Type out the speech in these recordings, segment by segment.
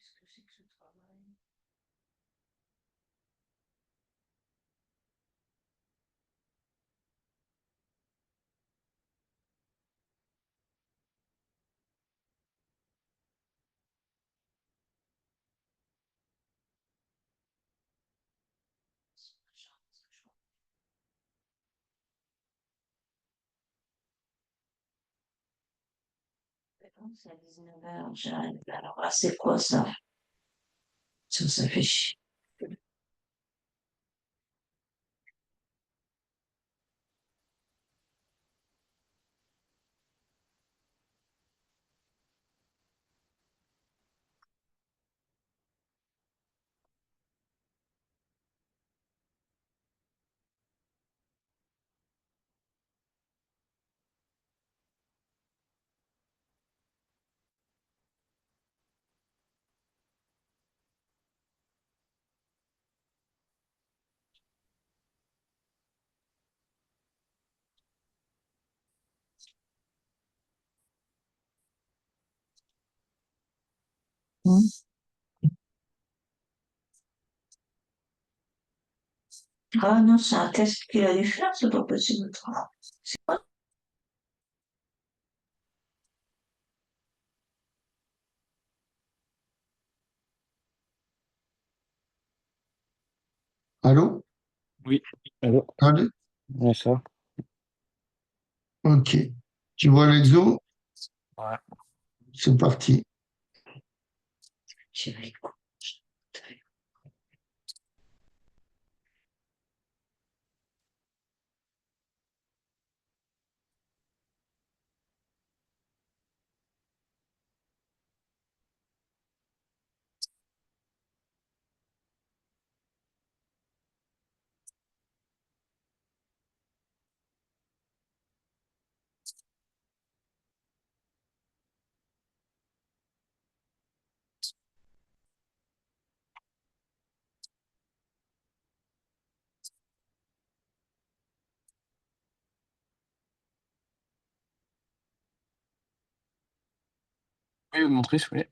Qu'est-ce que c'est que ce travail? C'est à 19h, j'arrive. Alors là, c'est quoi ça? Ça fait chier. Hmm. Ah non, c'est un test qu'il a dû faire, c'est pas possible. Allô? Oui. Allô? Allô? Ouais, ça. Ok. Tu vois l'exo? Ouais. C'est parti. J'ai les coups. Oui, vous montrez, si vous voulez.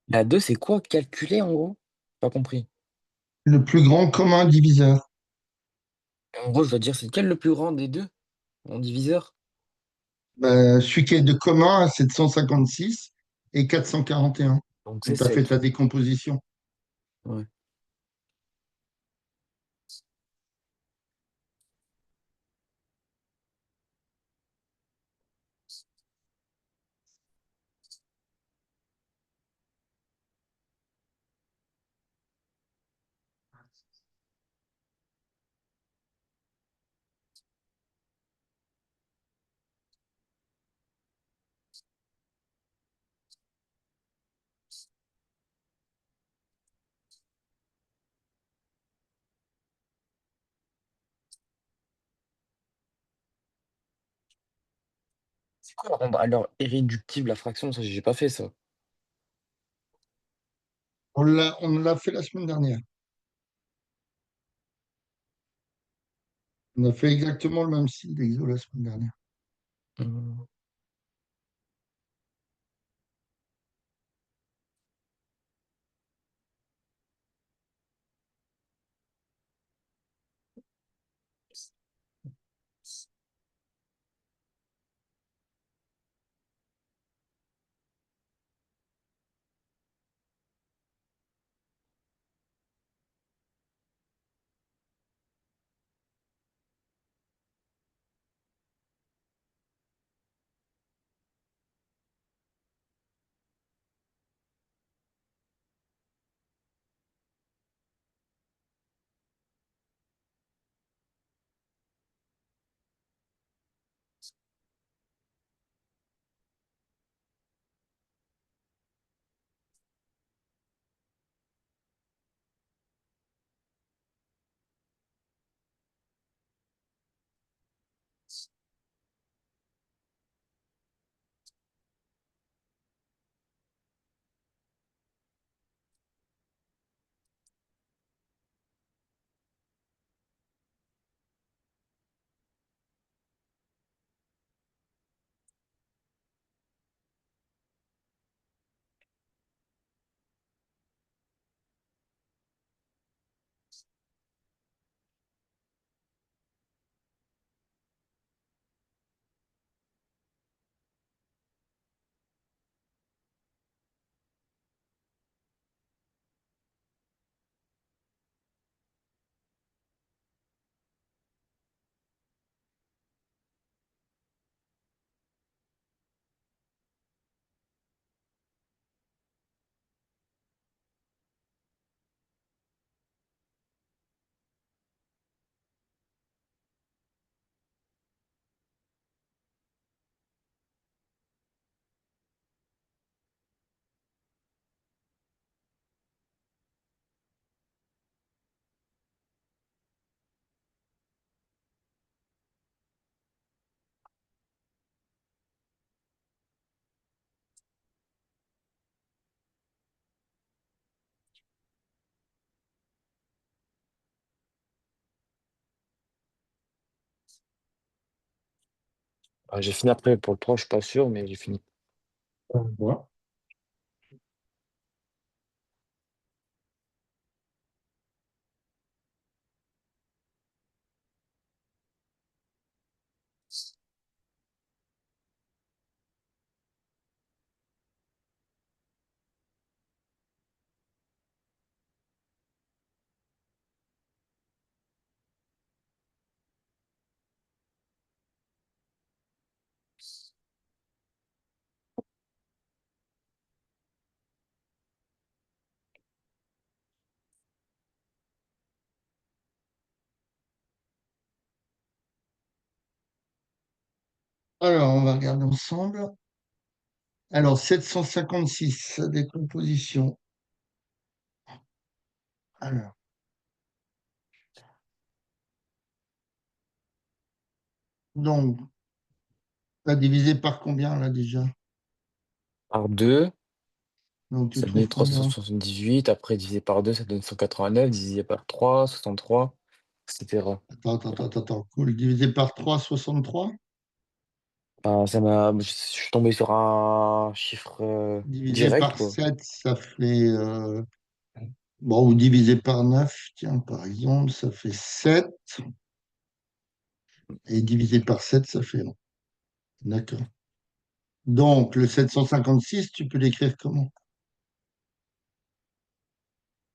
La 2, c'est quoi? Calculer en gros? Pas compris. Le plus grand commun diviseur. En gros, je dois dire c'est quel le plus grand des deux en diviseur? Celui qui est de commun à 756 et 441. Donc c'est Donc, tu as fait 7. ta décomposition. Ouais. C'est quoi alors irréductible la fraction? Ça, j'ai pas fait ça. On l'a fait la semaine dernière. On a fait exactement le même style d'exo la semaine dernière. Hum. Ah, j'ai fini après pour le 3, je suis pas sûr, mais j'ai fini. On voit. Alors, on va regarder ensemble. Alors, 756, sa décomposition. Alors, donc, tu as divisé par combien là déjà? Par 2, Donc, tu ça donnait trouves combien? 378. Après, divisé par 2, ça donne 189. Divisé par 3, 63, etc. Attends. Cool. Divisé par 3, 63. Je suis tombé sur un chiffre Divisé direct, par quoi. 7, ça fait. Bon, ou divisé par 9, tiens, par exemple, ça fait 7. Et divisé par 7, ça fait 1. D'accord. Donc, le 756, tu peux l'écrire comment?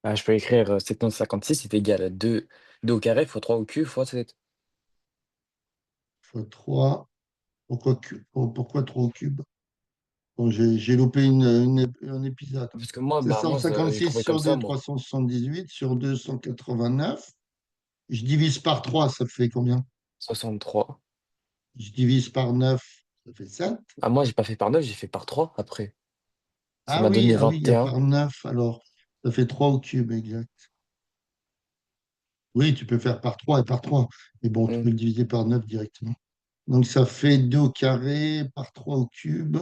Je peux écrire 756 est égal à 2 au carré fois 3 au cube fois 7. Fois 3. Pourquoi 3 au cube? Bon, j'ai loupé un épisode. Parce que moi, j'ai 756 trouvé comme sur ça, 2, moi. 378 sur 2, 189. Je divise par 3, ça fait combien? 63. Je divise par 9, ça fait 7. Ah, moi, j'ai pas fait par 9, j'ai fait par 3 après. Ça Ah m'a oui, donné ah oui, il y a 21. par 9. Alors ça fait 3 au cube, exact. Oui, tu peux faire par 3 et par 3. Mais bon, tu Hmm. peux le diviser par 9 directement. Donc ça fait 2 au carré par 3 au cube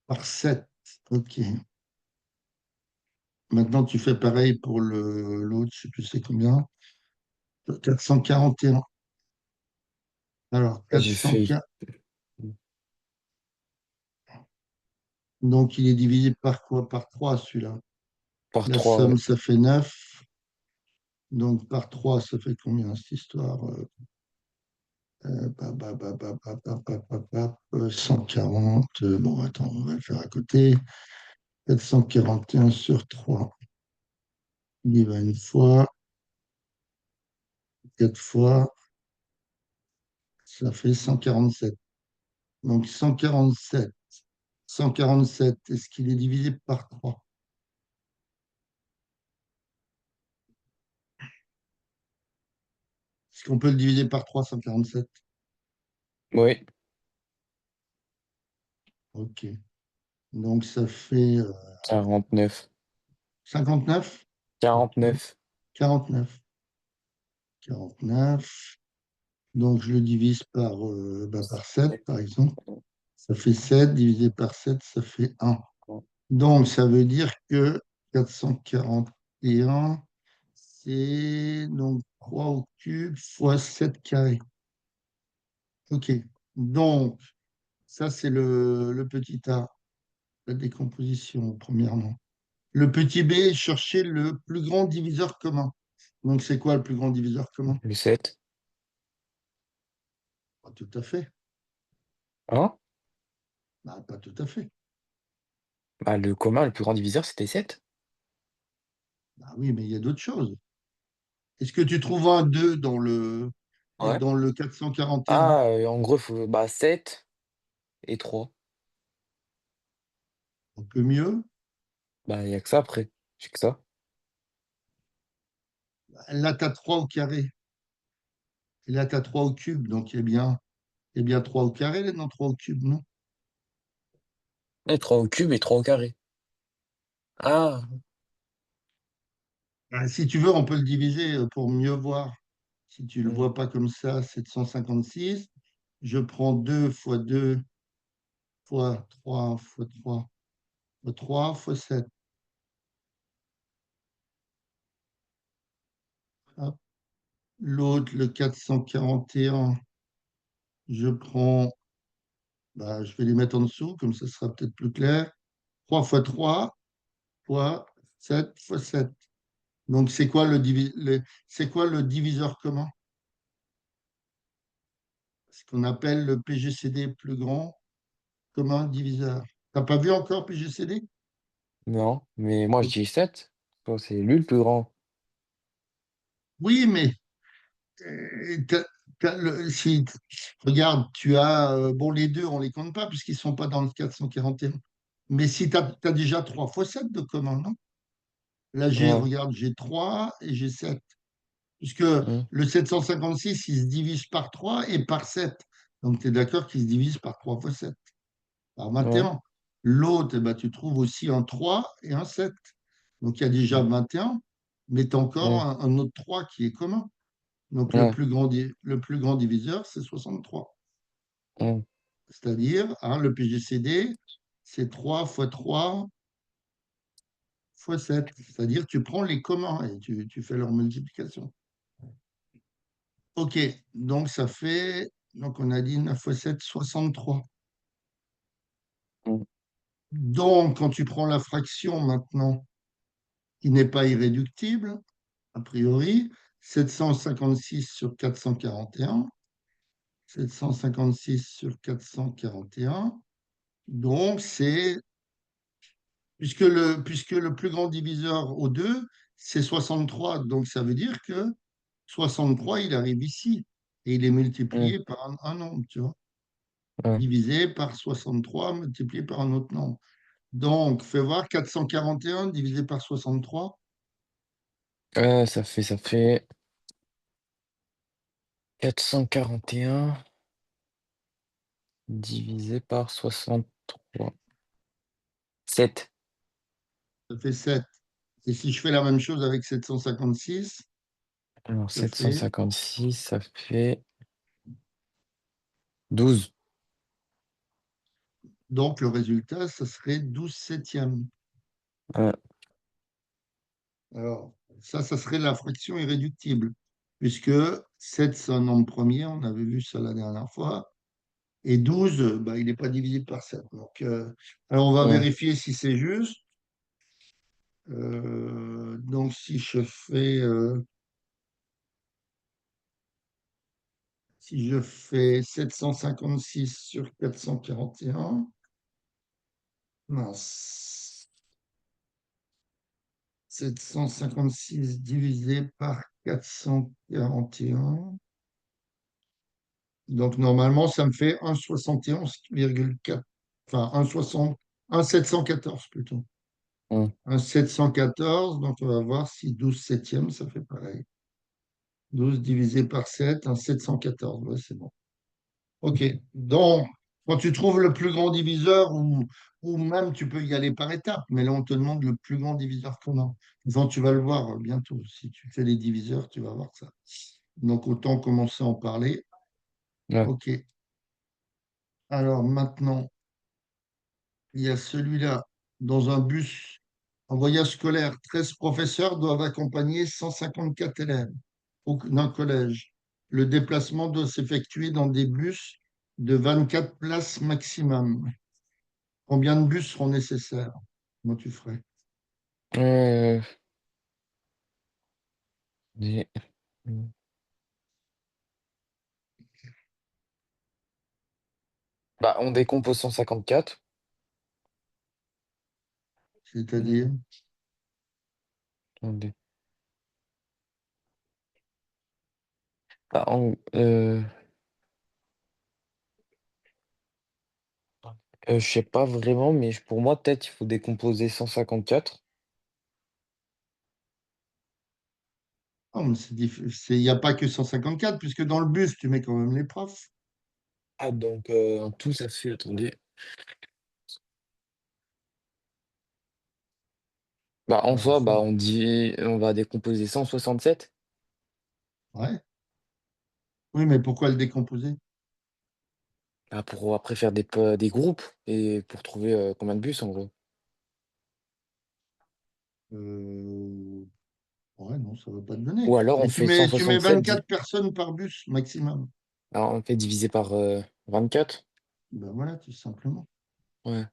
par 7. OK. Maintenant, tu fais pareil pour l'autre, je ne sais plus c'est combien. 441. Alors, J'ai fait 404. Donc, il est divisé par quoi? Par 3, celui-là. par La 3, somme, ouais. ça fait 9. Donc, par 3, ça fait combien, cette histoire? 140. Bon, attends, on va le faire à côté. 441 sur 3. Il y va une fois, 4 fois, ça fait 147. Donc, 147, est-ce qu'il est divisé par 3? Est-ce qu'on peut le diviser par 3, 147? Oui, OK. Donc, ça fait 49. 59? OK. 49. 49. 49. Donc, je le divise par 7, par exemple. Ça fait 7 divisé par 7, ça fait 1. Donc, ça veut dire que 441, c'est donc 3 au cube fois 7 carré. OK. Donc, ça, c'est le petit a, la décomposition, premièrement. Le petit b, chercher le plus grand diviseur commun. Donc, c'est quoi le plus grand diviseur commun? Le 7. Pas tout à fait. Hein? Bah, pas tout à fait. Le commun, le plus grand diviseur, c'était 7. Bah oui, mais il y a d'autres choses. Est-ce que tu trouves un 2 Ouais. dans le 441? En gros, 7 et 3. Un peu mieux. Il n'y a que ça après. J'ai que ça. Là, tu as 3 au carré. Et là, tu as 3 au cube. Donc, il y a bien 3 au carré, là, non, 3 au cube, non? Et 3 au cube et 3 au carré. Ah, Bah, si tu veux, on peut le diviser pour mieux voir. Si tu ne le hmm. vois pas comme ça, 756. Je prends 2 fois 2 fois 3 fois 3 fois 3 fois 7. Hop. L'autre, le 441, je prends, bah, je vais les mettre en dessous, comme ça sera peut-être plus clair. 3 fois 3 fois 7 fois 7. Donc, c'est quoi le diviseur commun? Ce qu'on appelle le PGCD plus grand commun diviseur. T'as pas vu encore PGCD? Non, mais moi je dis 7. Toi, c'est lui le plus grand. Oui, mais si, regarde, tu as, bon, les deux, on les compte pas puisqu'ils sont pas dans le 441. Mais si tu as déjà 3 fois 7 de commun, non? Là, Ouais. regarde, j'ai 3 et j'ai 7. Puisque Hmm. le 756, il se divise par 3 et par 7. Donc, tu es d'accord qu'il se divise par 3 fois 7, par vingt et Ouais. un. L'autre, eh ben, tu trouves aussi un 3 et un 7. Donc, il y a déjà Mm. 21, mais tu as encore Mm. un autre 3 qui est commun. Donc, Ouais. le plus grand diviseur, c'est 63. Mm. C'est-à-dire, hein, le PGCD, c'est 3 fois 3 fois 7. C'est-à-dire, tu prends les communs et tu fais leur multiplication. OK, donc ça fait, donc on a dit 9 fois 7, 63. Mm. Donc, quand tu prends la fraction maintenant, qui n'est pas irréductible, a priori, 756 sur 441, 756 sur 441. Donc, puisque le plus grand diviseur au 2, c'est 63. Donc, ça veut dire que 63, il arrive ici. Et il est Mm. multiplié par un nombre, tu vois. Ouais. Divisé par 63, multiplié par un autre nombre. Donc, fais voir 441 divisé par 63. Ça fait 441 divisé par 63. 7. Ça fait 7. Et si je fais la même chose avec 756, Alors, ça fait 756, ça fait 12. donc le résultat, ça serait 12 septièmes. Ouais. Alors, ça serait la fraction irréductible, puisque 7, c'est un nombre premier, on avait vu ça la dernière fois, et 12, bah, il n'est pas divisé par 7. Donc, alors, on va Mm. vérifier si c'est juste. Donc, si je fais 756 sur 441, mince, 756 divisé par 441. Donc, normalement, ça me fait 1,71,4. Enfin, 1,60, 1,714 plutôt. Mm. 1,714. Donc, on va voir si 12 septièmes, ça fait pareil. 12 divisé par 7, 1,714. Ouais, c'est bon. OK. Donc, quand tu trouves le plus grand diviseur, ou même tu peux y aller par étapes, mais là, on te demande le plus grand diviseur qu'on a. Donc, tu vas le voir bientôt. Si tu fais les diviseurs, tu vas voir ça. Donc, autant commencer à en parler. Ouais. OK. Alors, maintenant, il y a celui-là. Dans un bus en voyage scolaire, 13 professeurs doivent accompagner 154 élèves d'un collège. Le déplacement doit s'effectuer dans des bus de 24 places maximum. Combien de bus seront nécessaires? Comment tu ferais? Euh, des- Bah, on décompose 154. C'est-à-dire, Mm. Attendez. Bah, je sais pas vraiment, mais pour moi, peut-être il faut décomposer 154. oh, mais il n'y a pas que 154, puisque dans le bus, tu mets quand même les profs. Ah, donc en tout, ça fait, attendez. Bah, en Alors, soi, bah, on va décomposer 167. ouais. Oui, mais pourquoi le décomposer? Bah, pour après faire des groupes et pour trouver combien de bus en gros. Euh, Ouais, non, ça ne va pas te donner. Ou alors on Mais fait tu mets 167, 24 personnes par bus maximum. alors on fait diviser par 24. Ben voilà, tout simplement. Ouais.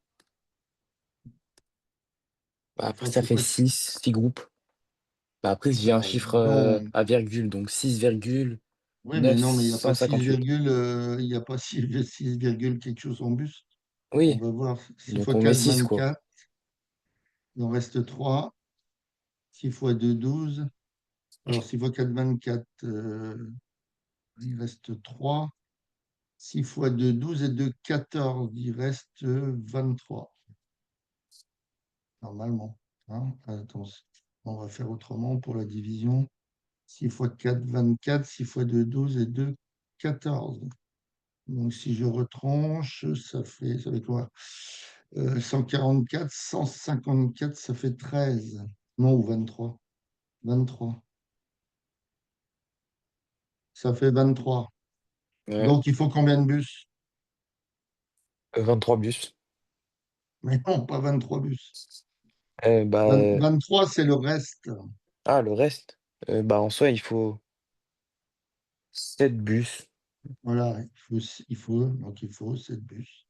Bah, après, Enfin, ça c'est fait quoi? 6 groupes. Bah, après, j'ai un Alors, chiffre donc, à virgule, donc oui, mais non, mais il n'y a pas 6, 6,958. il y a pas 6 quelque chose en bus. On Oui, va voir. 6 donc fois on met 4, 6 quoi. 24. Il en reste 3. 6 fois 2, 12. Alors, 6 fois 4, 24. Il reste 3. 6 fois 2, 12 et 2, 14. Il reste 23. Normalement. Hein. Attends, on va faire autrement pour la division. 6 fois 4, 24. 6 fois 2, 12 et 2, 14. Donc, si je retranche, ça fait quoi? 144, 154, ça fait 13. Non, ou 23. 23. Ça fait 23. Ouais. Donc, il faut combien de bus? 23 bus. Mais non, pas 23 bus. Bah, 23, c'est le reste. ah, le reste. Bah, en soi, il faut 7 bus. Voilà, donc il faut 7 bus.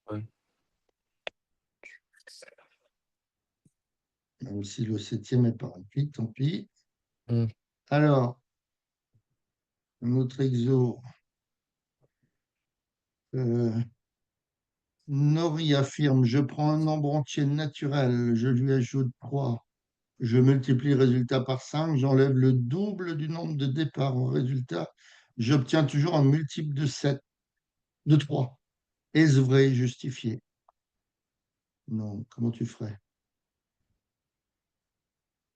Ouais. Même si le septième est pas rempli, tant pis. Hmm. Alors, un autre exo. Euh, Nori affirme, je prends un nombre entier naturel, je lui ajoute 3, je multiplie le résultat par 5, j'enlève le double du nombre de départs au résultat, j'obtiens toujours un multiple de 7, de 3. Est-ce vrai, justifié? Non, comment tu ferais?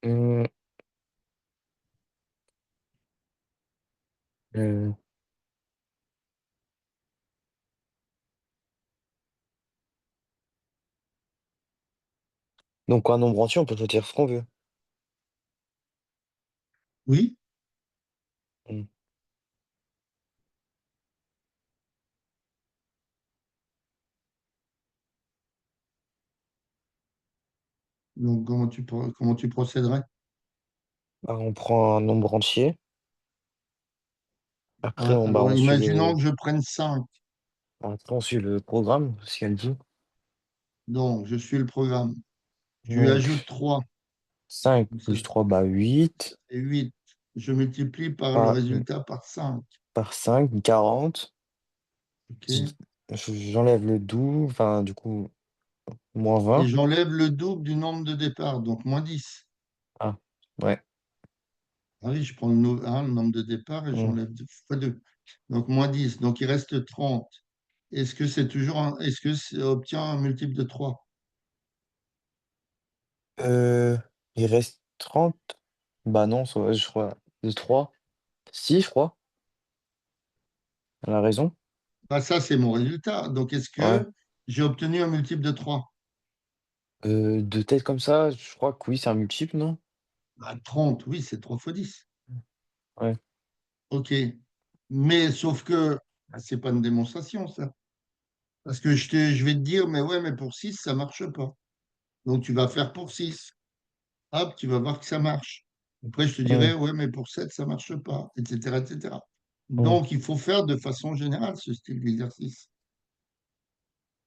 Hmm. Euh, donc, un nombre entier, on peut choisir ce qu'on veut. Oui, Hmm. donc comment tu procéderais? Bah, on prend un nombre entier. Après, Alors, on suit imaginons que je prenne 5, après, on suit le programme, ce qu'elle dit. donc je suis le programme, je lui ajoute Donc, 3, 5 ça plus 3 bah 8. fait 8, je multiplie par le Par, résultat par 5, par 5 40. ok? J'enlève le 12, enfin, du coup, moins Et 20. j'enlève le double du nombre de départs, donc moins 10. Ah, ouais. Ah oui, je prends le nombre de départs et Hmm. j'enlève 2 fois 2. Donc moins 10. Donc il reste 30. Est-ce que ça obtient un multiple de 3? Euh, il reste 30. Bah non, je crois. De 3. Si, je crois. Elle a raison. Bah, ça, c'est mon résultat. Donc est-ce Ouais. que j'ai obtenu un multiple de 3? De tête comme ça, je crois que oui, c'est un multiple, non? Bah, 30, oui, c'est 3 fois 10. Ouais. OK. Mais sauf que bah, c'est pas une démonstration, ça. Parce que je vais te dire, mais ouais, mais pour 6 ça marche pas. Donc tu vas faire pour 6. Hop, tu vas voir que ça marche. Après, je te Hmm. dirai, ouais, mais pour 7 ça marche pas, etc., etc. Hmm. Donc, il faut faire de façon générale ce style d'exercice.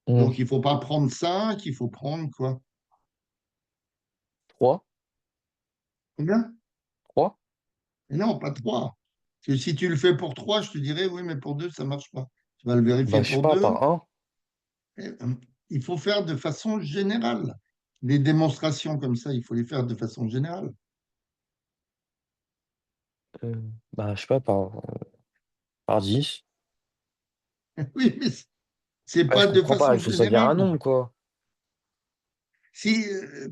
Hmm. Donc, il ne faut pas prendre 5, il faut prendre quoi? 3. Combien? 3. Et non, pas 3. Parce que si tu le fais pour 3, je te dirais, oui, mais pour 2 ça marche pas. Tu vas le vérifier Bah, je sais pour pas, 2. par un. Il faut faire de façon générale. Les démonstrations comme ça, il faut les faire de façon générale. Euh, Bah, je sais pas, par 10. Oui, mais c'est Ah, je pas de comprends pas, façon il faut choisir générale. un nombre, quoi. Si,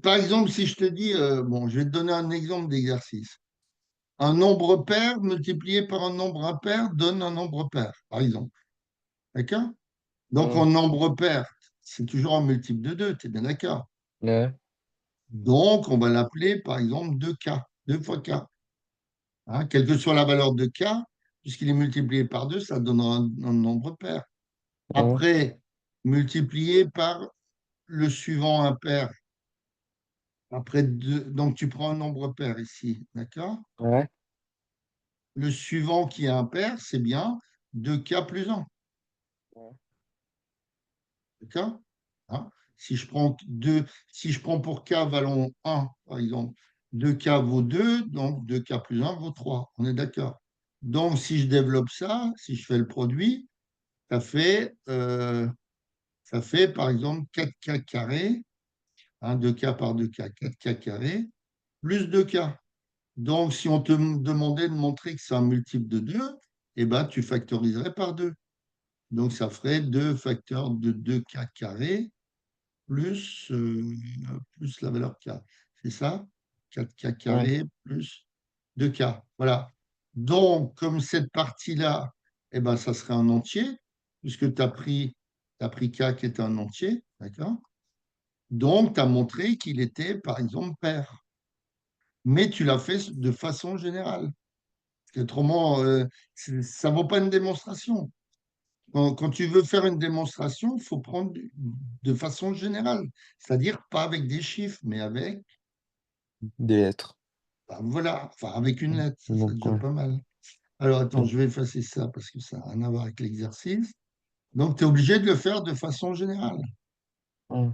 par exemple, si je te dis, bon, je vais te donner un exemple d'exercice. Un nombre pair multiplié par un nombre impair donne un nombre pair, par exemple. D'accord? Donc, Hmm. un nombre pair, c'est toujours un multiple de 2, tu es bien d'accord? Ouais. Donc, on va l'appeler, par exemple, 2K, 2 fois K. Hein, quelle que soit la valeur de K, puisqu'il est multiplié par 2, ça donnera un nombre pair. Hmm. Après, multiplié par le suivant impair. Après 2, donc tu prends un nombre pair ici, d'accord? Ouais. Le suivant qui est impair, c'est bien 2K plus 1. D'accord? Hein? Si je prends si je prends pour K valant 1, par exemple, 2K vaut 2, donc 2K plus 1 vaut 3. On est d'accord? Donc, si je développe ça, si je fais le produit, ça fait, euh, ça fait par exemple 4K carré, 2K par 2K, 4K carré, plus 2K. Donc, si on te demandait de montrer que c'est un multiple de 2, eh ben, tu factoriserais par 2. Donc, ça ferait 2 facteurs de 2K carré plus la valeur K. C'est ça? 4K Hmm. carré plus 2K. Voilà. Donc, comme cette partie-là, eh ben, ça serait un entier. puisque t'as pris K qui est un entier, d'accord? Donc, tu as montré qu'il était, par exemple, pair. Mais tu l'as fait de façon générale. Parce qu'autrement, ça ne vaut pas une démonstration. Quand tu veux faire une démonstration, il faut prendre de façon générale. C'est-à-dire pas avec des chiffres, mais avec, Des lettres. bah, voilà, enfin avec une lettre, ça serait Donc, déjà ouais. pas mal. Alors attends, Mm. je vais effacer ça parce que ça n'a rien à voir avec l'exercice. Donc, tu es obligé de le faire de façon générale. Mm.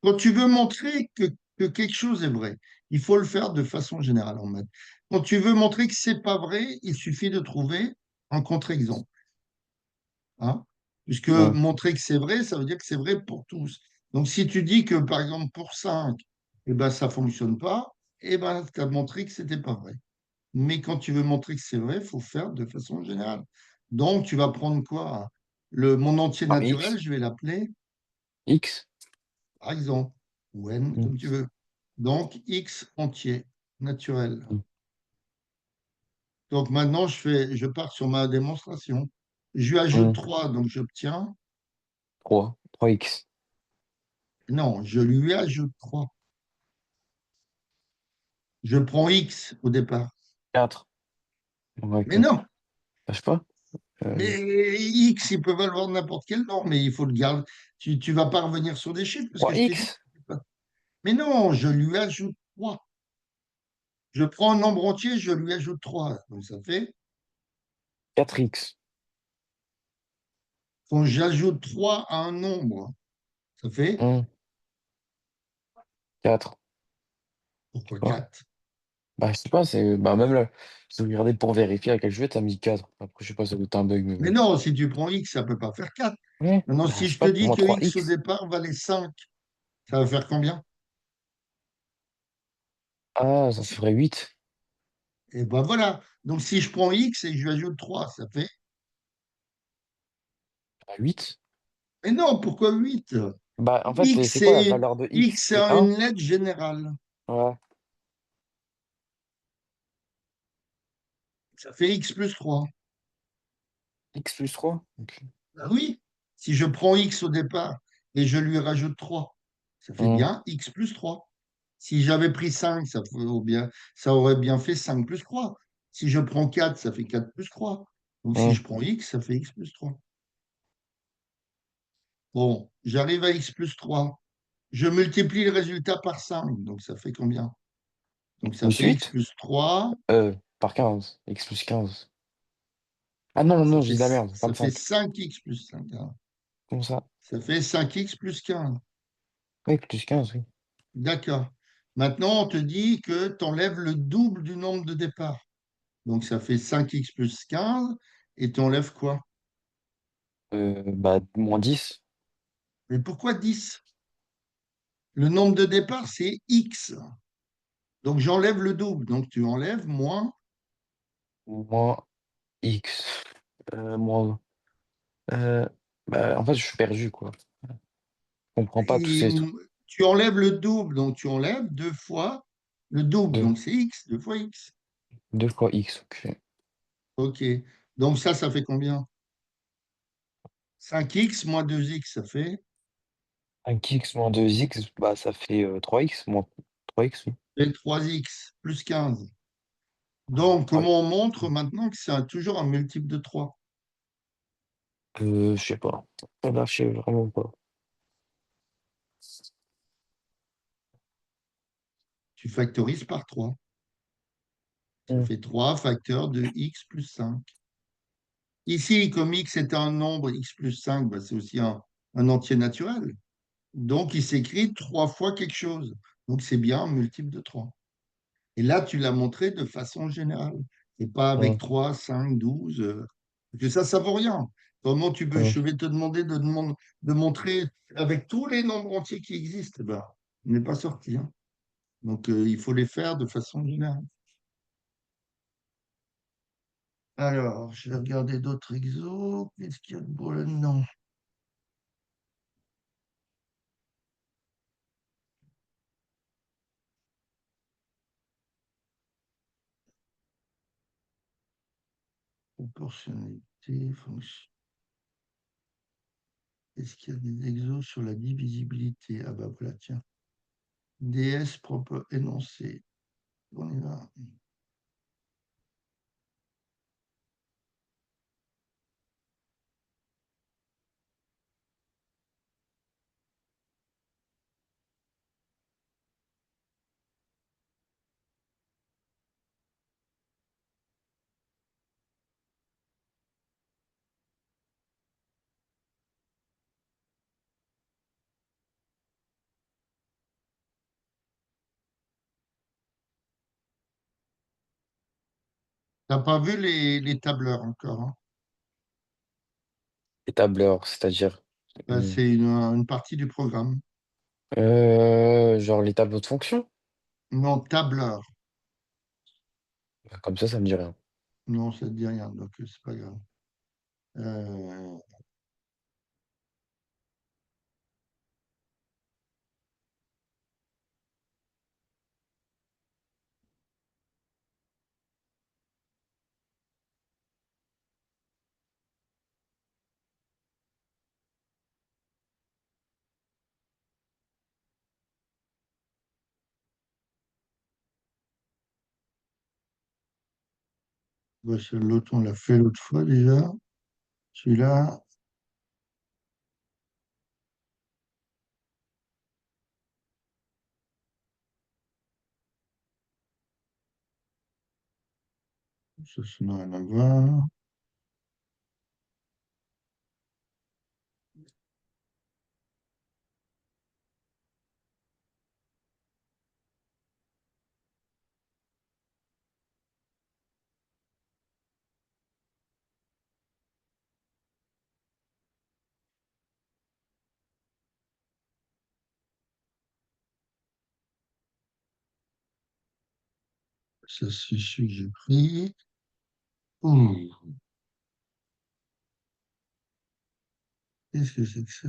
Quand tu veux montrer que quelque chose est vrai, il faut le faire de façon générale en maths. Quand tu veux montrer que c'est pas vrai, il suffit de trouver un contre-exemple. Hein. Puisque Ouais. montrer que c'est vrai, ça veut dire que c'est vrai pour tous. Donc, si tu dis que, par exemple, pour 5, eh ben, ça ne fonctionne pas, eh ben, tu as montré que ce n'était pas vrai. Mais quand tu veux montrer que c'est vrai, il faut faire de façon générale. Donc, tu vas prendre quoi? Mon entier Ah, naturel, X. je vais l'appeler, X. par exemple, ou n, Mm. comme tu veux. Donc, x entier naturel. Mm. Donc, maintenant, je pars sur ma démonstration. Je lui ajoute Mm. 3, donc j'obtiens. 3. 3X. Non, je lui ajoute 3. Je prends x au départ. 4. Ouais, Mais 4. non, Je sais pas. Euh, mais x, il peut valoir n'importe quel nombre, mais il faut le garder. Tu vas pas revenir sur des chiffres parce que je t'ai dit. 3X. Mais non, je lui ajoute 3. Je prends un nombre entier, je lui ajoute 3. Donc ça fait, 4X. quand j'ajoute 3 à un nombre, ça fait, 4. Je sais pourquoi pas. 4? Bah, je sais pas, c'est. Bah, même là, j'ai regardé pour vérifier à quel jeu, t'as mis 4. Après, je sais pas, ça doit être un bug, mais Mais bon. non, si tu prends x, ça ne peut pas faire 4. Ouais. Maintenant, Bah, si je sais je te pas, pour dis moi, que x au 3X. départ valait 5, ça va faire combien? Ah, ça ferait 8. Et ben voilà. Donc si je prends x et que je lui ajoute 3, ça fait. Ah, 8. Mais non, pourquoi 8? Bah, en fait, X, c'est quoi la c'est valeur de X? X, C'est c'est 1. une lettre générale. Ouais. Ça fait X plus 3. X plus 3. Ok. Ah oui, si je prends X au départ et je lui rajoute 3, ça fait Hum, bien X plus 3. Si j'avais pris 5, ça aurait bien fait 5 plus 3. Si je prends 4, ça fait 4 plus 3. Donc si hum. je prends X, ça fait X plus 3. Bon, j'arrive à X plus 3. Je multiplie le résultat par 5. Donc ça fait combien? Donc ça Plus fait X 8. plus 3. Par 15. X plus 15. Ah non, non, Ça non, j'ai fait, de la merde. ça fait 25. 5x plus 5. Comment ça? Ça fait 5x plus 15. Oui, plus 15, oui. D'accord. Maintenant, on te dit que tu enlèves le double du nombre de départ. Donc, ça fait 5x plus 15. Et tu enlèves quoi? Bah, moins 10. Mais pourquoi 10? Le nombre de départ, c'est x. Donc, j'enlève le double. Donc, tu enlèves moins. Moins X. Moins. Euh, Bah, en fait, je suis perdu, quoi. Je comprends pas tous Et ces trucs. tu enlèves le double. Donc, tu enlèves 2 fois le double. 2. Donc, c'est x, 2 fois x. 2 fois X, ok. OK. Donc, ça fait combien? 5x moins 2x, ça fait 5X moins 2X, bah, ça fait 3X moins 3X, oui. 3x plus 15. Donc, 3. comment on montre maintenant que c'est toujours un multiple de 3? Je sais pas. Là, je sais vraiment pas. Tu factorises par 3. Ça Hmm. fait 3 facteurs de x plus 5. Ici, comme x est un nombre, x plus 5, bah, c'est aussi un entier naturel. Donc, il s'écrit 3 fois quelque chose. Donc, c'est bien un multiple de 3. Et là, tu l'as montré de façon générale. Et pas avec Hmm. 3, 5, 12. Parce que ça vaut rien. Comment tu peux, Hmm. je vais te demander de montrer avec tous les nombres entiers qui existent. Eh ben, on n'est pas sorti. Hein. Donc, il faut les faire de façon générale. Alors, je vais regarder d'autres exos. Qu'est-ce qu'il y a de beau là? Non. Proportionnalité, fonction. Est-ce qu'il y a des exos sur la divisibilité? Ah bah voilà, tiens. DS propre énoncé. On y va. T'as pas vu les tableurs encore, hein? Les tableurs, c'est-à-dire. Bah, Hmm. c'est une partie du programme. Genre les tableaux de fonction. Non, tableur. Comme ça me dit rien. Non, ça ne dit rien, donc c'est pas grave. Euh, bah, l'autre, on l'a fait l'autre fois déjà. Celui-là, ça n'a rien à voir. Ça, c'est celui que j'ai pris. Ouh, qu'est-ce que c'est que ça?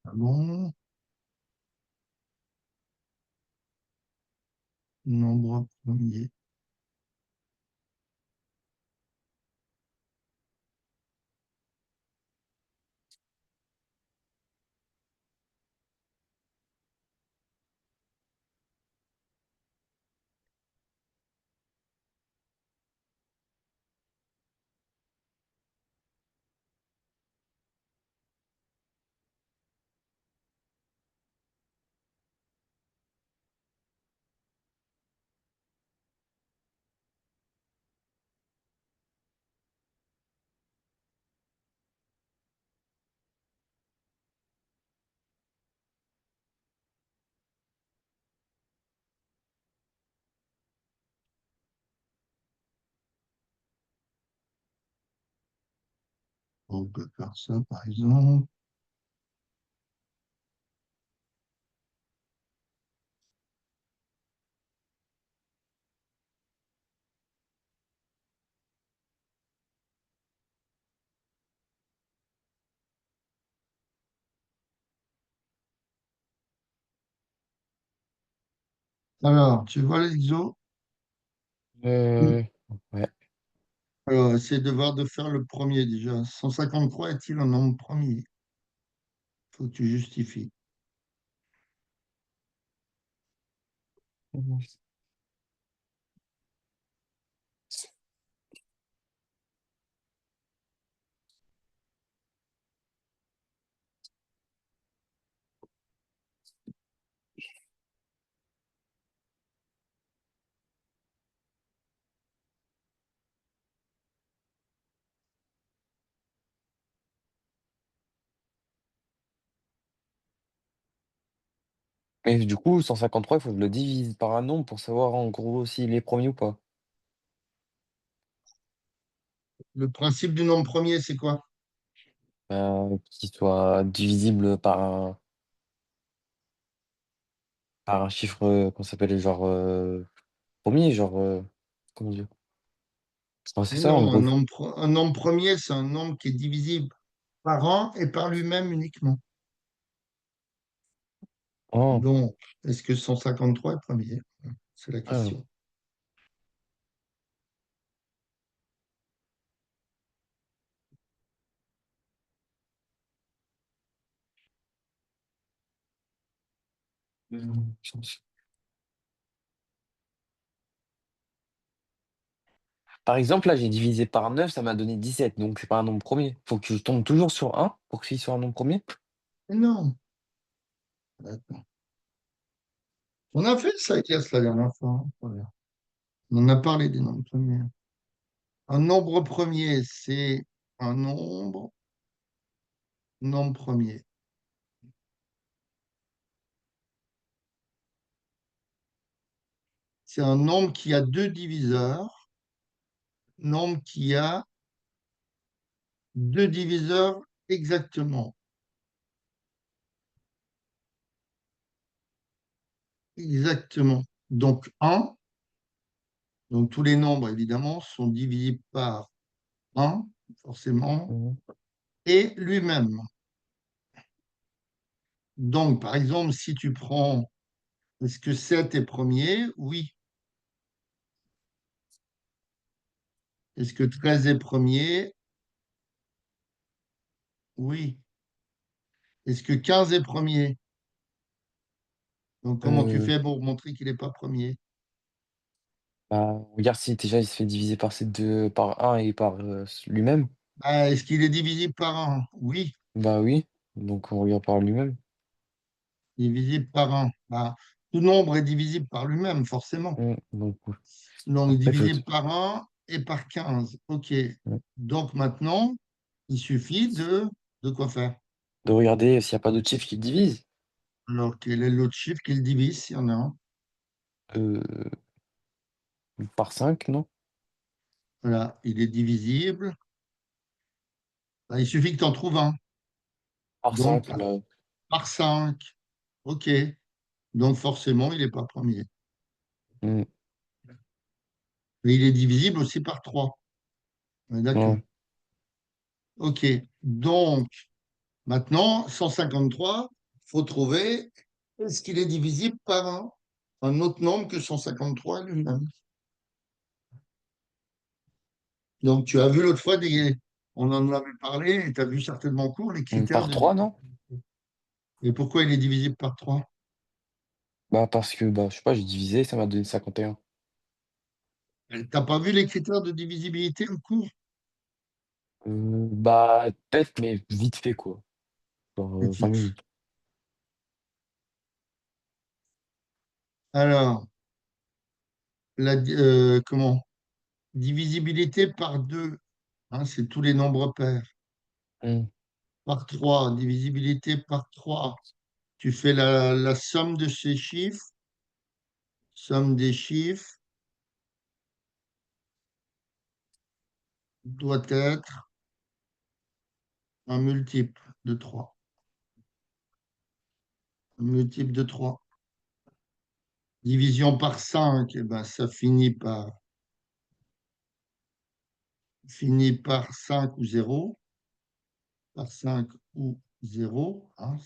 Ah bon, nombre premier. On peut faire ça, par exemple. Alors, tu vois les exos? Euh, ouais. Alors, essaie de voir de faire le premier déjà. 153 est-il un nombre premier? Il faut que tu justifies. Mais du coup, 153, il faut que je le divise par un nombre pour savoir en gros s'il est premier ou pas. Le principe du nombre premier, c'est quoi? Qu'il soit divisible par un chiffre, qu'on s'appelle genre premier, genre comment dire? Enfin, c'est Mais ça en non, gros. un nombre premier, c'est un nombre qui est divisible par un et par lui-même uniquement. Oh, Donc, est-ce que 153 est premier? C'est la ah. question. Par exemple, là, j'ai divisé par 9, ça m'a donné 17, donc c'est pas un nombre premier. Faut que je tombe toujours sur un pour qu'il soit un nombre premier. Mais non. Attends. On a fait ça, Elias, la dernière fois, hein. Voilà. On en a parlé des nombres premiers. Un nombre premier, c'est un nombre premier. C'est un nombre qui a deux diviseurs, nombre qui a deux diviseurs exactement. Exactement. Donc un. Donc tous les nombres, évidemment, sont divisibles par un, forcément, Mhm. et lui-même. Donc, par exemple, si tu prends, est-ce que 7 est premier? Oui. Est-ce que 13 est premier? Oui. Est-ce que 15 est premier? Donc, comment tu Euh, fais pour montrer qu'il n'est pas premier? regarde si déjà il se fait diviser par ces deux, par un et par lui-même. Ah, est-ce qu'il est divisible par un? Oui, Bah oui, donc on regarde par lui-même. divisible par un. Bah, tout nombre est divisible par lui-même, forcément. Donc Donc, après, il faut divisible par un et par 15. OK. mm, Donc, maintenant, il suffit de quoi faire? de regarder s'il n'y a pas d'autres chiffres qui divisent. Alors, quel est l'autre chiffre qu'il divise, s'il y en a un? Euh, par 5, non? Voilà, il est divisible. Bah, il suffit que tu en trouves un. Par Donc, 5, par 5. OK. Donc, forcément, il n'est pas premier. mm, Mais il est divisible aussi par 3. On est d'accord. ouais. OK. Donc, maintenant, 153, il faut trouver, est-ce qu'il est divisible par un autre nombre que 153 lui-même? Donc, tu as vu l'autre fois, on en avait parlé, et tu as vu certainement en cours les critères Par de 3, non? divisibilité. Et pourquoi il est divisible par 3? Bah parce que, bah, je sais pas, j'ai divisé, ça m'a donné 51. T'as pas vu les critères de divisibilité en cours? Bah, peut-être, mais vite fait, quoi. Genre 5 Petite. minutes. Alors, comment? Divisibilité par 2, hein, c'est tous les nombres pairs. Mm, Par 3, divisibilité par 3. Tu fais la somme de ces chiffres, somme des chiffres doit être un multiple de 3. Un multiple de 3. Division par 5, eh ben, ça finit par 5 ou 0. Par 5 ou 0. Hein.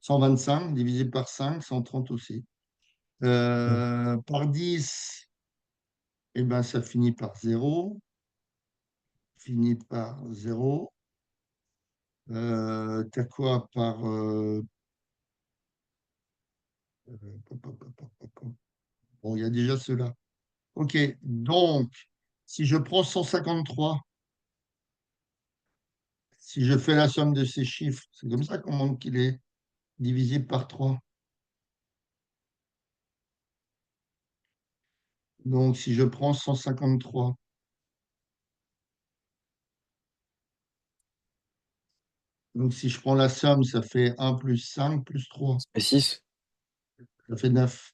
125 divisé par 5, 130 aussi. mm, Par 10, eh ben, ça finit par 0. Finit par 0. T'as quoi par... pop, pop, pop, pop, pop, pop. Bon, il y a déjà cela. OK, donc, si je prends 153, si je fais la somme de ces chiffres, c'est comme ça qu'on montre qu'il est divisible par 3. Donc, si je prends 153, donc si je prends la somme, ça fait 1 plus 5 plus 3. Et 6? Ça fait 9.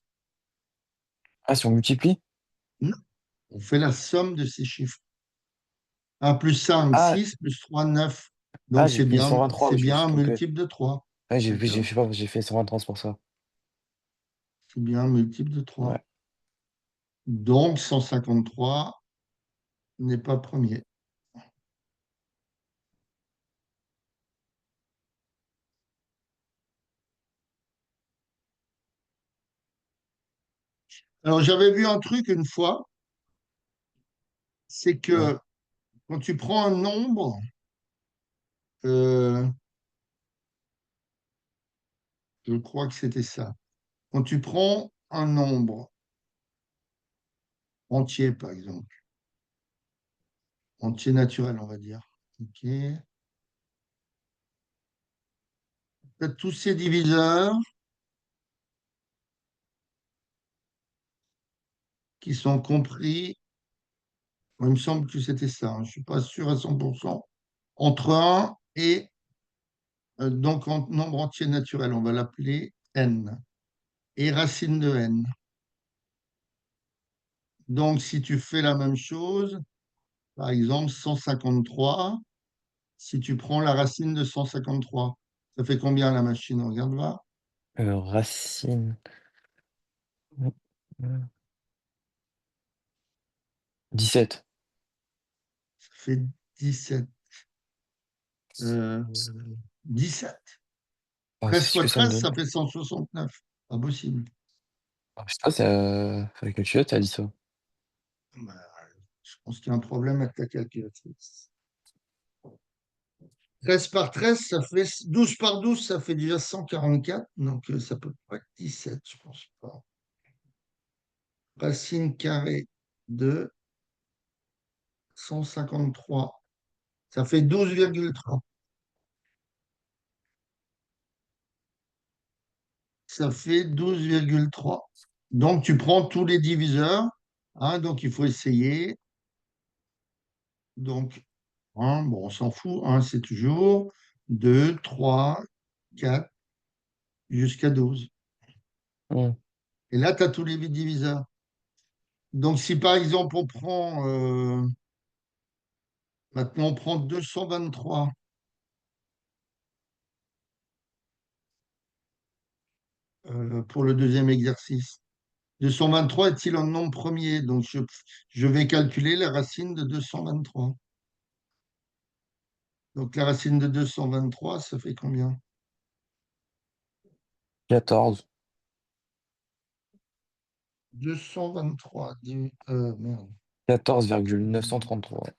Ah, si on multiplie? Non, on fait la somme de ces chiffres. 1 plus 5, Ah, 6, plus 3, 9. ah, Donc, j'ai pris 123, c'est oui, je me bien suis un trompé. multiple de 3. Ouais, D'accord? j'ai fait 123 c'est pour ça. C'est bien un multiple de 3. Ouais, Donc, 153 n'est pas premier. Alors, j'avais vu un truc une fois, c'est ouais. que quand tu prends un nombre, euh, je crois que c'était ça. Quand tu prends un nombre entier, par exemple, entier naturel, on va dire, ok, tu as tous ces diviseurs qui sont compris, il me semble que c'était ça, hein, je ne suis pas sûr à 100%, entre un et, donc en nombre entier naturel, on va l'appeler n, et racine de n. Donc, si tu fais la même chose, par exemple, 153, si tu prends la racine de 153, ça fait combien la machine? Regarde, va. Racine. 17. Ça fait 17. Euh, 17. Ah, 13 c'est ce fois que ça me 13, donne. ça fait 169. Pas possible. Ah, je sais pas, c'est avec le tuyau, t'as dit ça. Bah, je pense qu'il y a un problème avec ta calculatrice. 13 par 13, ça fait 12 par 12, ça fait déjà 144. Donc, ça peut pas être 17, je pense pas. Racine carrée de 153, ça fait 12,3. Ça fait 12,3. Donc, tu prends tous les diviseurs, hein, donc il faut essayer. Donc, 1, bon, on s'en fout, 1 c'est toujours 2, 3, 4, jusqu'à 12. Hmm. Et là, tu as tous les diviseurs. Donc, si par exemple, maintenant on prend 223 pour le deuxième exercice. 223 est-il un nombre premier? Donc, je vais calculer la racine de 223. Donc, la racine de 223, ça fait combien? 14. 223, merde, 14,933.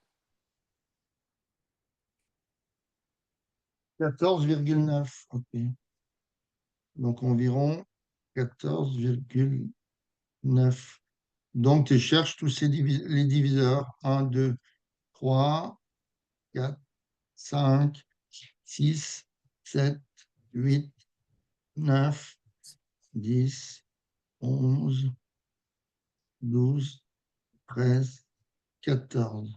14,9. Ok. Donc, environ 14,9. Donc, tu cherches tous les diviseurs. 1, 2, 3, 4, 5, 6, 7, 8, 9, 10, 11, 12, 13, 14.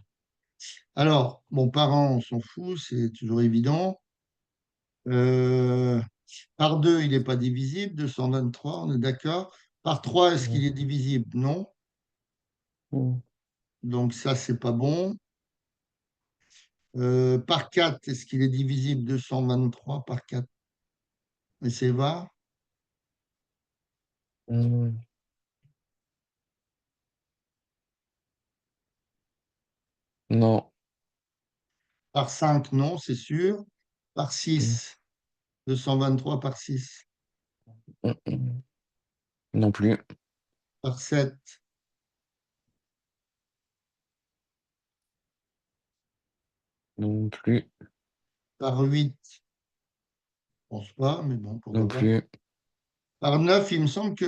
Alors, mon parent, on s'en fout, c'est toujours évident. Euh, Par 2, il n'est pas divisible. 223, on est d'accord. Par 3, est-ce Hmm. qu'il est divisible? Non. Hmm. Donc, ça, c'est pas bon. Par 4, est-ce qu'il est divisible? 223 par 4. Mais c'est va. Hmm. Non. Par 5, non, c'est sûr. Par Hmm. 6, 223 par 6. Hmm. Non plus. Par 7, Non plus. par 8, je pense pas, mais bon, Non pourquoi pas. plus. Par 9, il me semble que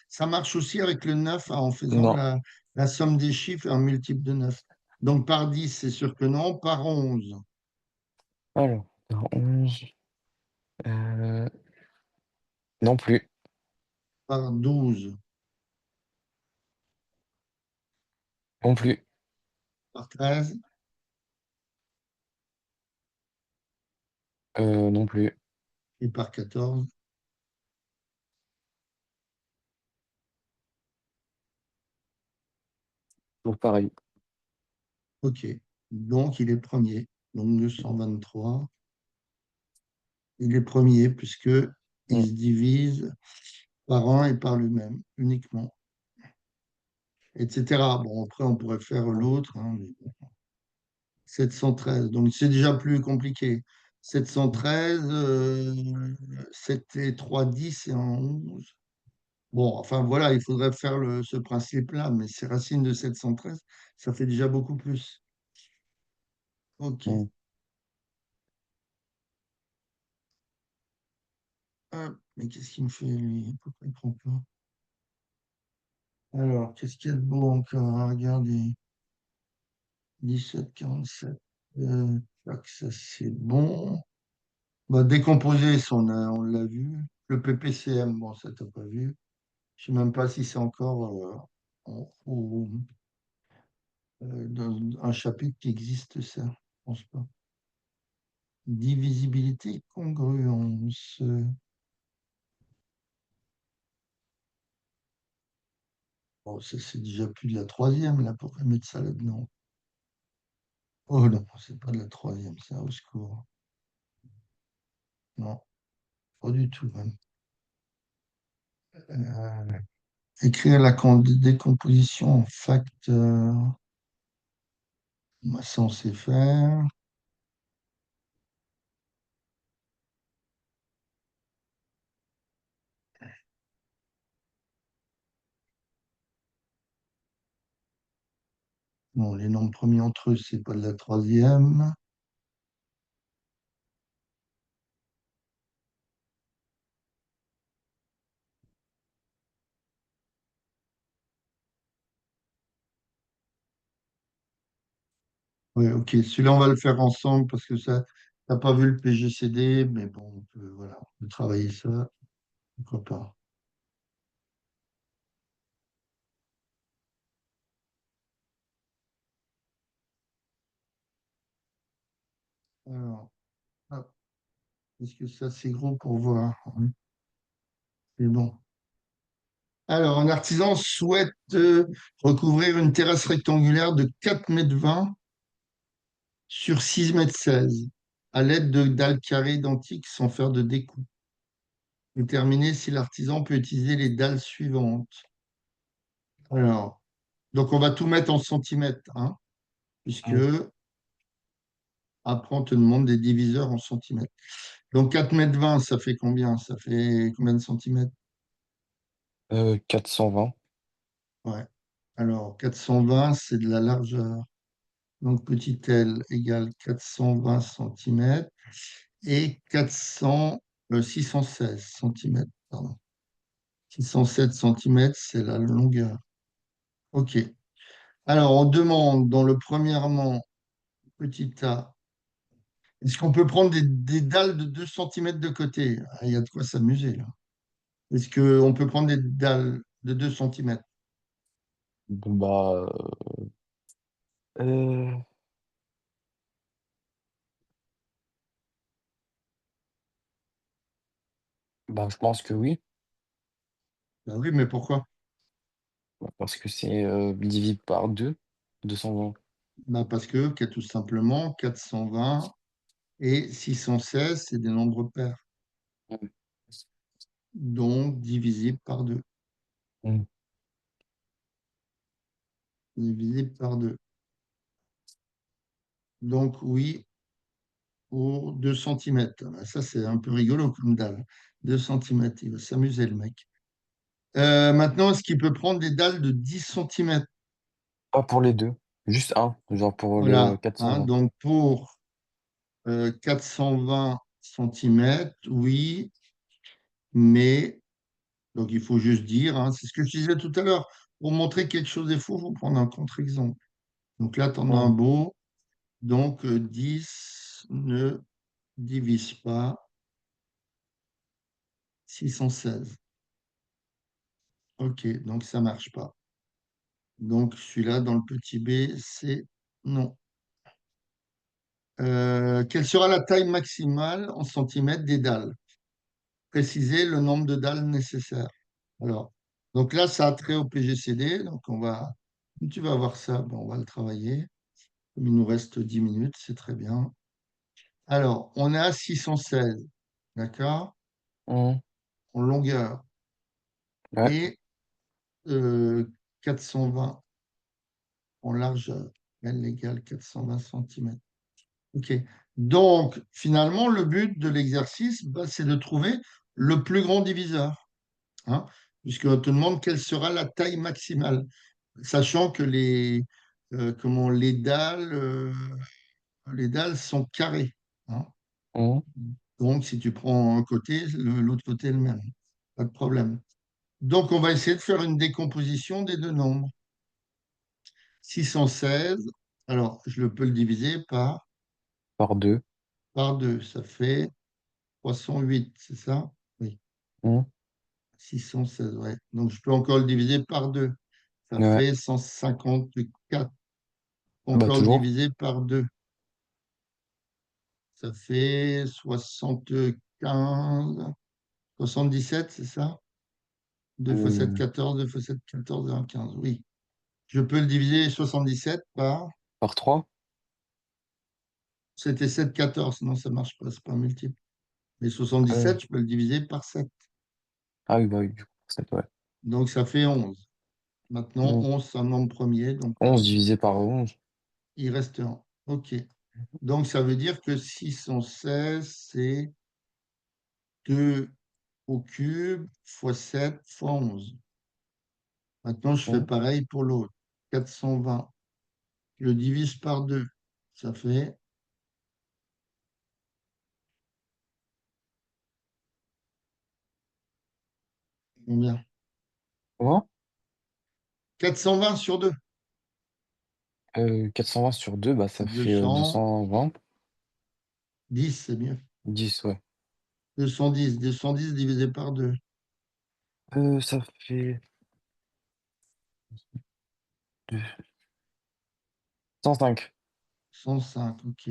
ça marche aussi avec le 9 hein, en faisant Non. la somme des chiffres et un multiple de 9. Donc par 10, c'est sûr que non. Par 11, Alors, 11. euh, non plus. par 12, Non plus. par 13, Non plus. et par 14. Donc pareil. Ok. Donc, il est premier. Donc, 223. Il est premier puisque il Mm. se divise par un et par lui-même uniquement, etc. Bon, après, on pourrait faire l'autre, hein, mais bon. 713. Donc, c'est déjà plus compliqué. 713, c'était 3, 10 et un 11. Bon, enfin voilà, il faudrait faire ce principe-là, mais c'est racine de 713, ça fait déjà beaucoup plus. Ok. Mm. Hop, mais qu'est-ce qu'il me fait, lui? Pourquoi il prend pas? Alors, qu'est-ce qu'il y a de beau encore à regarder? 1747. Tac, ça c'est bon. Bah, décomposer, ça, on l'a vu. Le PPCM, bon, ça t'as pas vu. Je sais même pas si c'est encore dans un chapitre qui existe, ça. Je pense pas. Divisibilité, congruence. Bon, ça c'est déjà plus de la troisième, là, pourquoi mettre ça là-dedans? Oh non, c'est pas de la troisième, ça, au secours. Non, pas du tout, même. Euh, écrire la décomposition en facteurs. Moi, ça, on sait faire. Bon, les nombres premiers entre eux, c'est pas de la troisième. Oui, ok. Celui-là, on va le faire ensemble parce que ça, t'as pas vu le PGCD, mais bon, voilà, on peut travailler ça. Pourquoi pas. Alors, hop, est-ce que ça, c'est gros pour voir? Oui, c'est bon. Alors, un artisan souhaite recouvrir une terrasse rectangulaire de 4,20 m sur 6,16 m à l'aide de dalles carrées identiques sans faire de découpe. Déterminer si l'artisan peut utiliser les dalles suivantes. Alors, donc on va tout mettre en centimètres, hein, puisque Mm. après on te demande des diviseurs en centimètres. Donc 4,20 m, ça fait combien? Ça fait combien de centimètres? 420. Ouais. Alors 420, c'est de la largeur. Donc petit L égale 420 centimètres et 616 centimètres. Pardon. 607 centimètres, c'est la longueur. OK. Alors, on demande dans le premièrement, petit a, est-ce qu'on peut prendre des dalles de 2 centimètres de côté? Ah, il y a de quoi s'amuser là. Est-ce qu'on peut prendre des dalles de 2 centimètres? Bon, bah, euh, bah, je pense que oui. Ben oui, mais pourquoi? Bah, parce que c'est divisé par 2, 220. Ben parce que tout simplement, 420 et 616, c'est des nombres pairs. Mm. Donc, divisible par 2. Mm. Divisible par 2. Donc, oui, pour 2 centimètres. Ça, c'est un peu rigolo comme dalle. 2 centimètres, il va s'amuser le mec. Maintenant, est-ce qu'il peut prendre des dalles de 10 centimètres? Pas pour les deux. Juste un, genre pour le Voilà, hein, 420. donc pour 420 centimètres, oui, mais, donc il faut juste dire, hein, c'est ce que je disais tout à l'heure, pour montrer que quelque chose est faux, il faut prendre un contre-exemple. Donc là, tu en as un Mm. beau, donc 10 ne divise pas 616. Ok, donc ça marche pas. Donc celui-là, dans le petit b, c'est non. Quelle sera la taille maximale en centimètres des dalles? Préciser le nombre de dalles nécessaires. Alors, donc là, ça a trait au PGCD, donc on va Tu vas voir ça, ben, on va le travailler. Comme il nous reste 10 minutes, c'est très bien. Alors, on est à 616, d'accord, Hum, en longueur, ouais. et 420 en largeur. L égale 420 centimètres. OK. Donc, finalement, le but de l'exercice, bah, c'est de trouver le plus grand diviseur, hein, puisqu'on te demande quelle sera la taille maximale, sachant que comment, les dalles sont carrées, hein. Hum, Donc, si tu prends un côté, l'autre côté est le même. Pas de problème. Donc, on va essayer de faire une décomposition des deux nombres. 616, alors je peux le diviser par 2. par 2, ça fait 308, c'est ça? Oui, Hum, 616, ouais. Donc, je peux encore le diviser par 2, ça ouais. fait 154. Bah, Encore le toujours. diviser par 2, ça fait 75, 77, c'est ça? 2 fois 7, Euh, 14, 2 fois 7, 14, 1, 15, oui. Je peux le diviser 77 par. par 3. C'était 7, 14. Non, ça marche pas, c'est pas un multiple. Mais 77, je peux le diviser par 7. Ah oui, bah oui, du coup, 7, ouais. Donc ça fait 11. Maintenant, Hum. 11, c'est un nombre premier, donc 11 divisé par 11. il reste 1. OK. Donc ça veut dire que 616, c'est 2 au cube fois 7 fois 11. Maintenant, je fais Hum. pareil pour l'autre. 420. Je le divise par 2. Ça fait combien? Comment? 420 sur 2. 420 sur 2, bah, ça fait 210, 220. c'est mieux. 10, ouais. 210. 210 divisé par 2. Ça fait 105. 105, OK.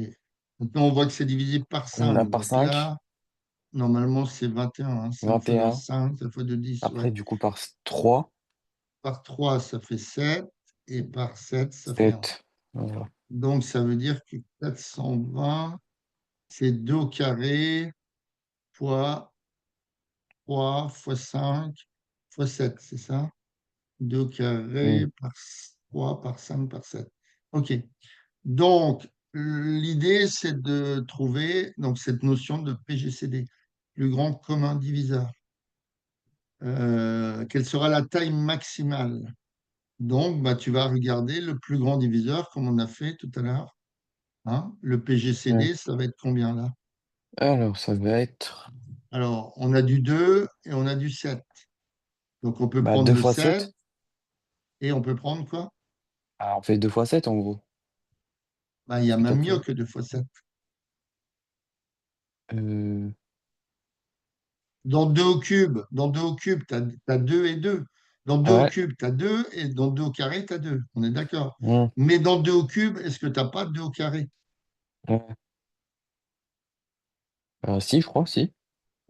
Maintenant, on voit que c'est divisé par À 5. part Donc 5, là, normalement, c'est 21, hein. 5 fois 2, 21. 5. 5 fois 2, 10. Après, Ouais. du coup, par 3, Par 3, ça fait 7. Et par 7, ça fait 1. 7. Voilà. Donc, ça veut dire que 420, c'est 2 au carré fois 3 fois 5 fois 7, c'est ça? 2 au carré Hum, par 3 par 5 par 7. OK. Donc, l'idée, c'est de trouver donc, cette notion de PGCD, plus grand commun diviseur. Quelle sera la taille maximale? Donc, bah, tu vas regarder le plus grand diviseur, comme on a fait tout à l'heure, hein. Le ouais. PGCD, ça va être combien là? Alors, ça va être Alors, on a du 2 et on a du 7. Donc, on peut bah, prendre 2 le fois 7 7. et on peut prendre quoi? Ah, on fait 2 fois 7 en gros. Bah, il y a Parce que même t'as mieux fait. que 2 fois 7. Euh, Dans 2 au cube, tu as 2 et 2. Dans 2 au ouais. cube, tu as 2 et dans 2 au carré, tu as 2. On est d'accord. Hum, Mais dans 2 au cube, est-ce que tu n'as pas 2 au carré? ouais. Si, je crois, si.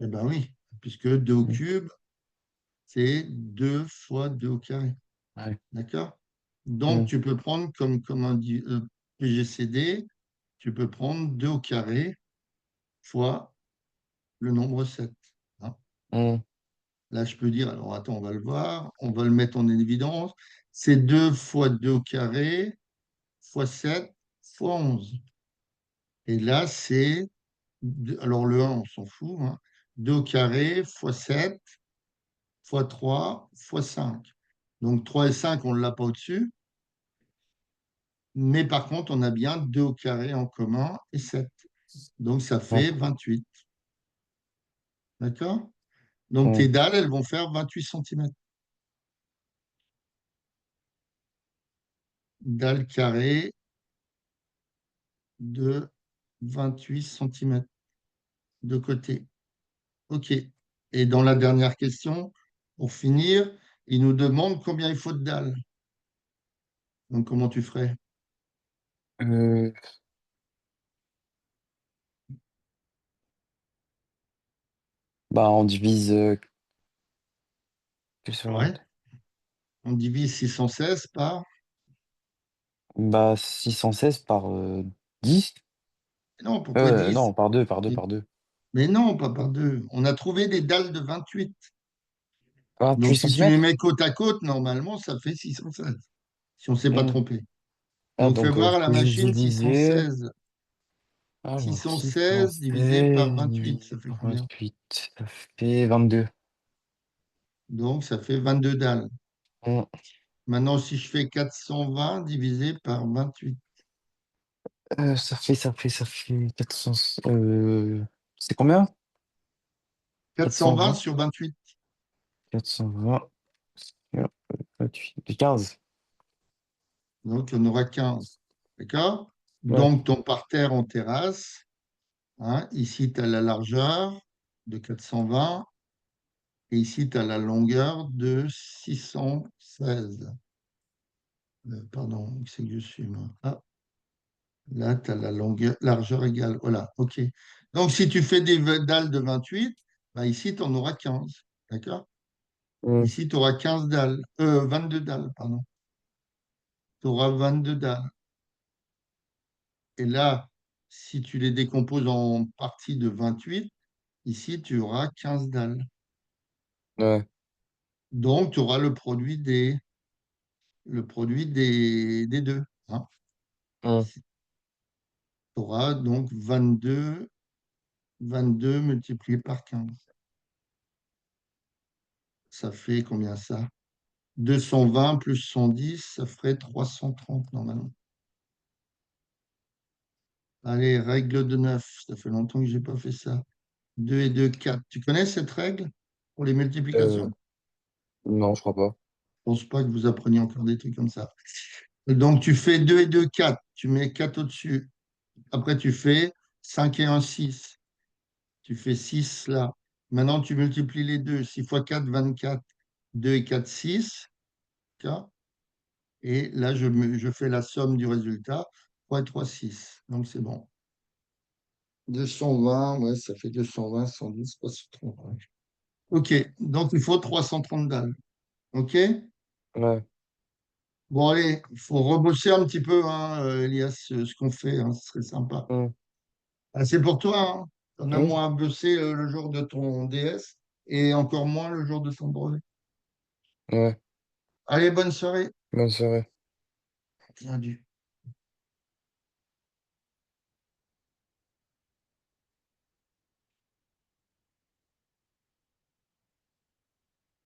Eh bien oui, puisque 2 au Hum, cube, c'est 2 fois 2 au carré. ouais. D'accord? Donc, Hum, tu peux prendre comme un PGCD, tu peux prendre 2 au carré fois le nombre 7, hein. hum, Là, je peux dire, alors attends, on va le voir, on va le mettre en évidence. C'est 2 fois 2 au carré fois 7 fois 11. Et là, c'est, alors le 1, on s'en fout, hein, 2 au carré fois 7 fois 3 fois 5. Donc 3 et 5, on ne l'a pas au-dessus. Mais par contre, on a bien 2 au carré en commun et 7. Donc ça ouais. fait 28. D'accord? Donc tes Hum, dalles, elles vont faire 28 centimètres. Dalle carrée de 28 centimètres de côté. OK. Et dans la dernière question, pour finir, il nous demande combien il faut de dalles. Donc, comment tu ferais? euh, bah, on divise. Quelle serait la- Ouais. On divise 616 par. Bah, 616 par 10. Non, pourquoi 10? Non, par 2, par 2, Mais par 2. mais non, pas par deux. On a trouvé des dalles de 28. Ah, Donc, plus si tu les centimètres? mets côte à côte, normalement, ça fait 616, si on ne s'est pas Hmm. trompé. Ah, Donc, fais donc, voir à la faut juste machine diviser. 616. Alors, 616 divisé 616 par 28, divisé ça fait par combien? 28, ça fait 22. Donc, ça fait 22 dalles. Hmm. Maintenant, si je fais 420 divisé par 28, Ça fait 400. C'est combien? 420 420. sur 28, 420 sur 28. 15. donc on aura 15. D'accord? Ouais. Donc, ton parterre en terrasse, hein, ici, tu as la largeur de 420 et ici, tu as la longueur de 616. Pardon, c'est que je suis, moi. Ah, là, tu as la longueur, largeur égale. Voilà, OK. Donc, si tu fais des dalles de 28, bah, ici, tu en auras 15. D'accord? Hmm. Ici, tu auras 15 dalles. 22 dalles, pardon. Tu auras 22 dalles. Et là, si tu les décomposes en parties de 28, ici, tu auras 15 dalles. Ouais. Donc, tu auras le produit des deux. Hein. Hmm. Tu auras donc 22 multiplié par 15. Ça fait combien ça? 220 plus 110, ça ferait 330 normalement. Allez, règle de 9. Ça fait longtemps que je n'ai pas fait ça. 2 et 2, 4. Tu connais cette règle pour les Euh, multiplications? non, je crois pas. Je pense pas que vous appreniez encore des trucs comme ça. Donc, tu fais 2 et 2, 4. Tu mets 4 au-dessus. Après, tu fais 5 et 1, 6. Tu fais 6 là. Maintenant, tu multiplies les deux. 6 fois 4, 24. 2 et 4, 6. D'accord. Et là, je fais la somme du résultat. 3 et 3, 6. Donc, c'est bon. 220, ouais, ça fait 220, 110, 330. Ouais. OK. Donc, il faut 330 dalles. OK? Ouais. Bon, allez, il faut rebosser un petit peu, hein, Elias, ce qu'on fait. Hein, ce serait sympa. Hmm. Ah, c'est pour toi, hein. T'en as Oui. moins bossé le jour de ton DS et encore moins le jour de ton brevet. Ouais. Allez, bonne soirée. Bonne soirée. Bien